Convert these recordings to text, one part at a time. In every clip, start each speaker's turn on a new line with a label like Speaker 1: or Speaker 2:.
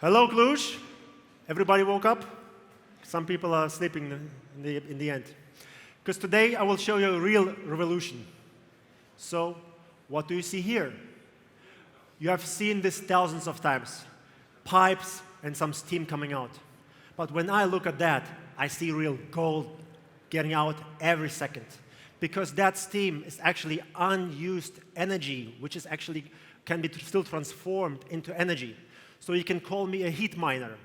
Speaker 1: Hello, Cluj. Everybody woke up? Some people are sleeping in the end. Because today I will show you a real revolution. So, what do you see here? You have seen this thousands of times. Pipes and some steam coming out. But when I look at that, I see real gold getting out every second. Because that steam is actually unused energy, which is actually can be still transformed into energy. So you can call me a heat miner.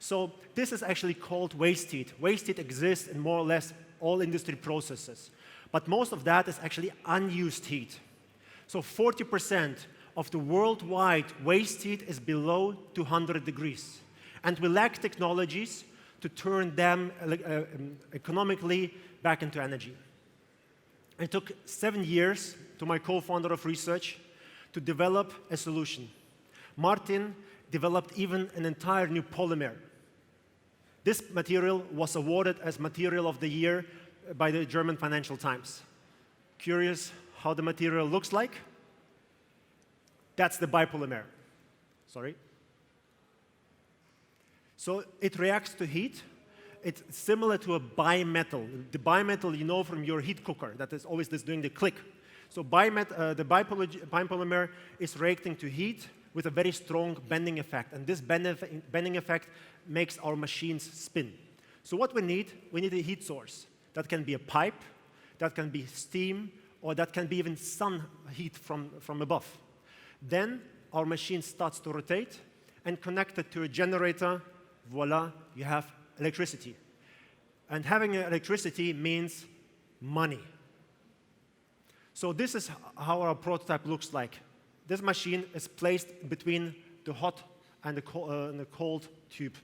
Speaker 1: So this is actually called waste heat. Waste heat exists in more or less all industry processes. But most of that is actually unused heat. So 40% of the worldwide waste heat is below 200 degrees. And we lack technologies to turn them economically back into energy. It took 7 years to my co-founder of research to develop a solution. Martin developed even an entire new polymer. This material was awarded as Material of the Year by the German Financial Times. Curious how the material looks like? That's the bipolymer. Sorry. So it reacts to heat. It's similar to a bimetal. The bimetal you know from your heat cooker that is always doing the click. So the bipolymer is reacting to heat with a very strong bending effect. And this bending effect makes our machines spin. So what we need a heat source. That can be a pipe, that can be steam, or that can be even sun heat from above. Then our machine starts to rotate, and connected to a generator, voila, you have electricity. And having electricity means money. So this is how our prototype looks like. This machine is placed between the hot and the cold tube.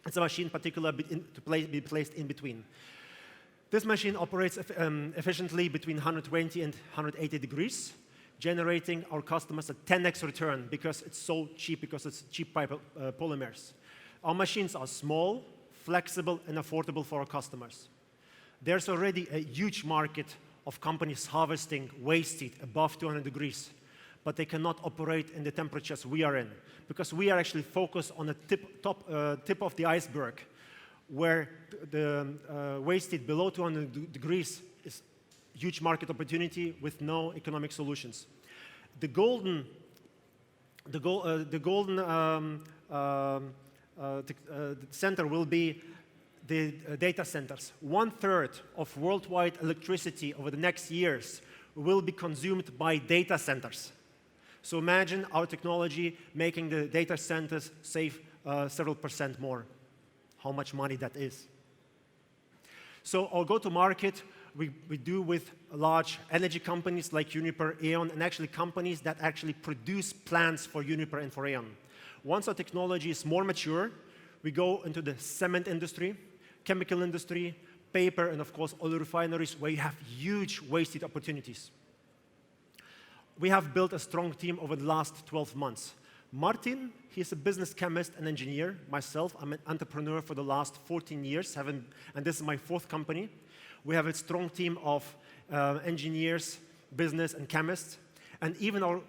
Speaker 1: It's a machine particularly to be placed in between. This machine operates efficiently between 120 and 180 degrees, generating our customers a 10x return because it's so cheap, because it's cheap polymers. Our machines are small, flexible, and affordable for our customers. There's already a huge market of companies harvesting waste heat above 200 degrees. But they cannot operate in the temperatures we are in, because we are actually focused on the tip of the iceberg, where the waste heat below 200 degrees is a huge market opportunity with no economic solutions. The golden center will be the data centers. 1/3 of worldwide electricity over the next years will be consumed by data centers. So imagine our technology making the data centers save several percent more. How much money that is. So our go-to-market, we do with large energy companies like Uniper, E.ON, and actually companies that actually produce plants for Uniper and for E.ON. Once our technology is more mature, we go into the cement industry, chemical industry, paper, and of course oil refineries, where you have huge waste heat opportunities. We have built a strong team over the last 12 months. Martin, he's a business chemist and engineer. Myself, I'm an entrepreneur for the last 14 years, and this is my 4th company. We have a strong team of engineers, business, and chemists. And even our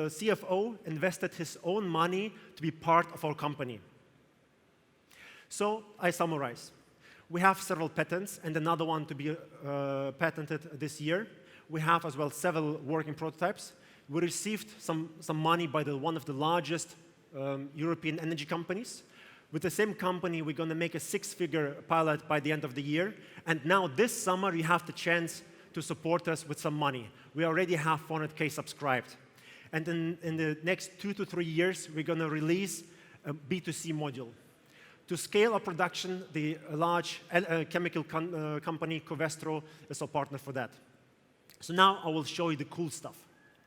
Speaker 1: CFO invested his own money to be part of our company. So I summarize. We have several patents, and another one to be patented this year. We have as well several working prototypes. We received some money by one of the largest European energy companies. With the same company, we're going to make a 6-figure pilot by the end of the year. And now this summer, you have the chance to support us with some money. We already have 400K subscribed. And in the next 2 to 3 years, we're going to release a B2C module. To scale our production, the large chemical company, Covestro, is our partner for that. So now I will show you the cool stuff,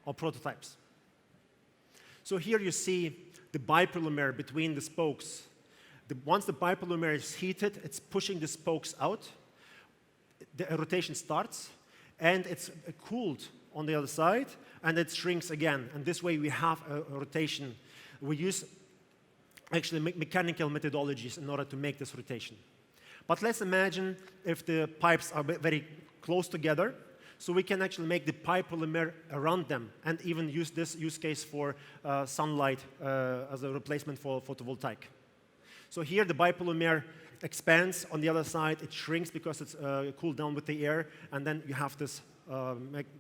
Speaker 1: our prototypes. So here you see the bipolymer between the spokes. Once the bipolymer is heated, it's pushing the spokes out. The rotation starts, and it's cooled on the other side, and it shrinks again. And this way we have a rotation. We use actually mechanical methodologies in order to make this rotation. But let's imagine if the pipes are very close together. So we can actually make the biopolymer around them and even use this use case for sunlight as a replacement for photovoltaic. So here the biopolymer expands. On the other side, it shrinks because it's cooled down with the air, and then you have this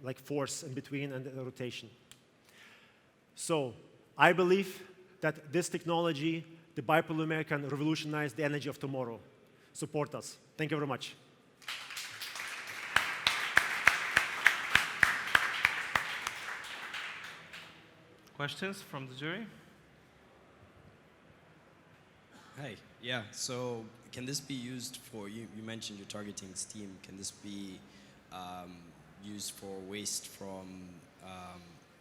Speaker 1: like force in between and the rotation. So I believe that this technology, the biopolymer, can revolutionize the energy of tomorrow. Support us. Thank you very much.
Speaker 2: Questions from the jury?
Speaker 3: Hi. Yeah. So can this be used for, you mentioned you're targeting steam. Can this be used for waste from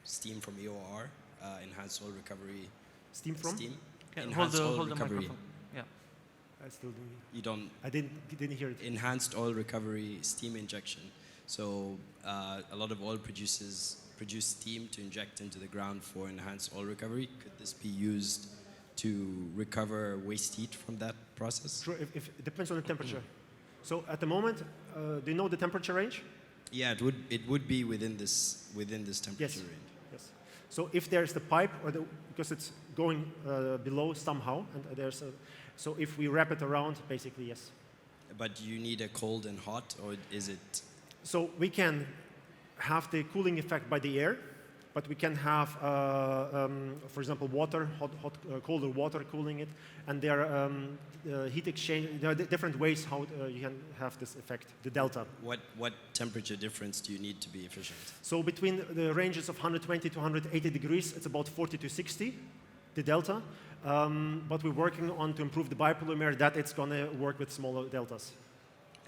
Speaker 3: steam from EOR, enhanced oil recovery?
Speaker 1: Steam from?
Speaker 3: Steam?
Speaker 2: Okay,
Speaker 3: Enhanced oil
Speaker 2: hold the
Speaker 3: recovery.
Speaker 2: microphone. Yeah.
Speaker 1: I still don't.
Speaker 3: You don't.
Speaker 1: I didn't hear it.
Speaker 3: Enhanced oil recovery, steam injection. So a lot of oil producers produce steam to inject into the ground for enhanced oil recovery. Could this be used to recover waste heat from that process?
Speaker 1: Sure, if it depends on the temperature. So at the moment, do you know the temperature range?
Speaker 3: Yeah, it would be within this temperature range.
Speaker 1: Yes. So if there's the pipe, because it's going below somehow, and so if we wrap it around, basically yes.
Speaker 3: But do you need a cold and hot, or is it?
Speaker 1: So we can have the cooling effect by the air, but we can have, for example, water, colder water cooling it, and there are heat exchange. There are different ways how you can have this effect, the delta.
Speaker 3: What temperature difference do you need to be efficient?
Speaker 1: So between the ranges of 120 to 180 degrees, it's about 40 to 60, the delta. But we're working on to improve the biopolymer that it's going to work with smaller deltas.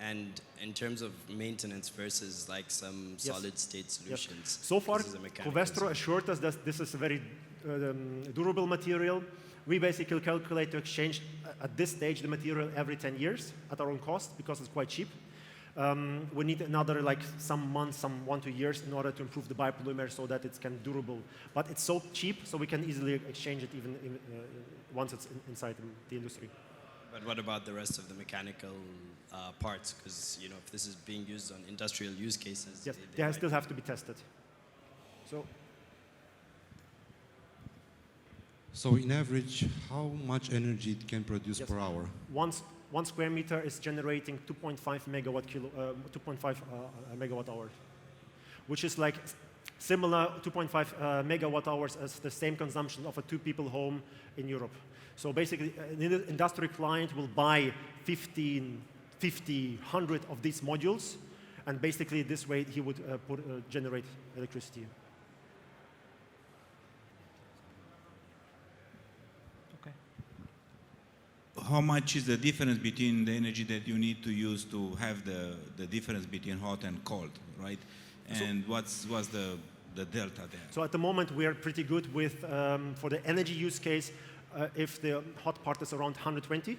Speaker 3: And in terms of maintenance versus like some solid-state solutions?
Speaker 1: Yes. So far, Covestro assured us that this is a very durable material. We basically calculate to exchange at this stage the material every 10 years at our own cost because it's quite cheap. We need another some months, some 1 to 2 years in order to improve the biopolymer so that it can durable. But it's so cheap, so we can easily exchange it even once it's inside the industry.
Speaker 3: But what about the rest of the mechanical parts? Because if this is being used on industrial use cases,
Speaker 1: yes, they still have to be tested.
Speaker 4: So in average, how much energy it can produce per hour?
Speaker 1: 1 square meter is generating 2.5 megawatt hour, which is like similar 2.5 megawatt hours as the same consumption of a 2-people home in Europe. So basically, an industrial client will buy 50, 100 of these modules, and basically this way he would generate electricity.
Speaker 2: Okay.
Speaker 5: How much is the difference between the energy that you need to use to have the difference between hot and cold, right? And what's the delta there? So
Speaker 1: at the moment we are pretty good with, for the energy use case, if the hot part is around 120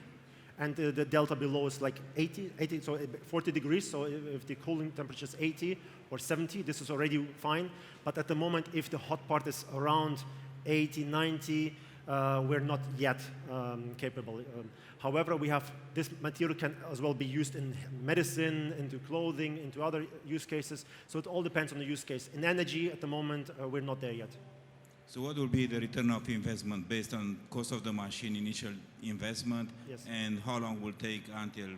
Speaker 1: and the delta below is like 80, so 40 degrees, so if the cooling temperature is 80 or 70, this is already fine. But at the moment, if the hot part is around 80, 90, we're not yet capable. However, we have this material can as well be used in medicine, into clothing, into other use cases. So it all depends on the use case. In energy, at the moment, we're not there yet.
Speaker 5: So what will be the return of investment based on cost of the machine, initial investment,
Speaker 1: yes,
Speaker 5: and how long will it take until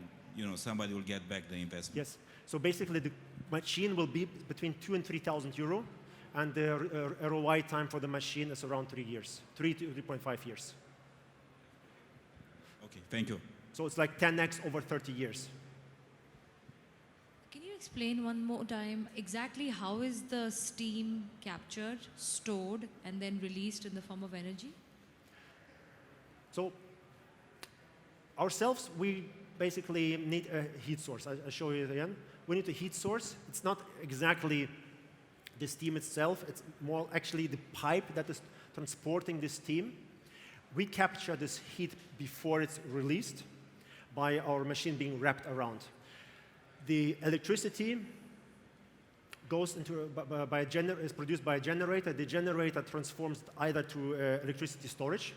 Speaker 5: somebody will get back the investment?
Speaker 1: Yes. So basically, the machine will be between 2,000 and 3,000 euro, and the ROI time for the machine is around 3 years, 3 to 3.5 years.
Speaker 5: Okay, thank you.
Speaker 1: So it's like 10x over 30 years.
Speaker 6: Can you explain one more time exactly how is the steam captured, stored, and then released in the form of energy?
Speaker 1: So ourselves, we basically need a heat source. I'll show you it again. We need a heat source. It's not exactly the steam itself. It's more actually the pipe that is transporting the steam. We capture this heat before it's released by our machine being wrapped around. The electricity goes into is produced by a generator. The generator transforms either to electricity storage,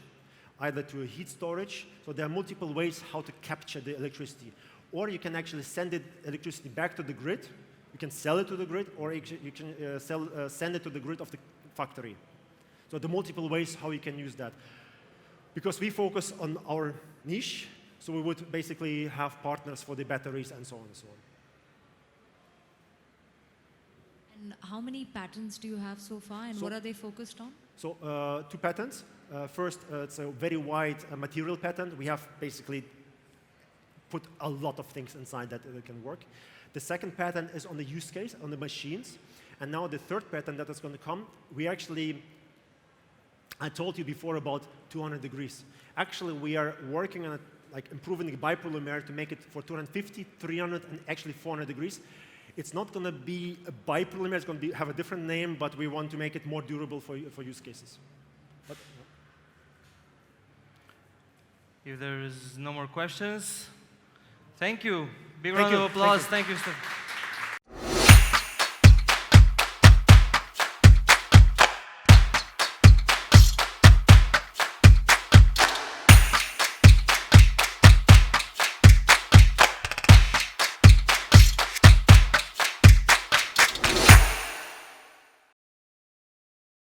Speaker 1: either to heat storage. So there are multiple ways how to capture the electricity. Or you can actually send the electricity back to the grid You can sell it to the grid, or you can send it to the grid of the factory. So the multiple ways how you can use that. Because we focus on our niche, so we would basically have partners for the batteries and so on and so on.
Speaker 6: And how many patents do you have so far, and
Speaker 1: So-
Speaker 6: what are they focused on?
Speaker 1: So 2 patents. First, it's a very wide material patent. We have basically put a lot of things inside that can work. The second patent is on the use case, on the machines. And now the third patent that is going to come, we actually, I told you before about 200 degrees. Actually, we are working on like improving the bipolymer to make it for 250, 300, and actually 400 degrees. It's not going to be a bipolymer, it's going to have a different name, but we want to make it more durable for use cases. But,
Speaker 2: If there is no more questions, thank you. Big
Speaker 1: Thank
Speaker 2: round
Speaker 1: you.
Speaker 2: of applause.
Speaker 1: Thank
Speaker 2: Thank you, Stefan.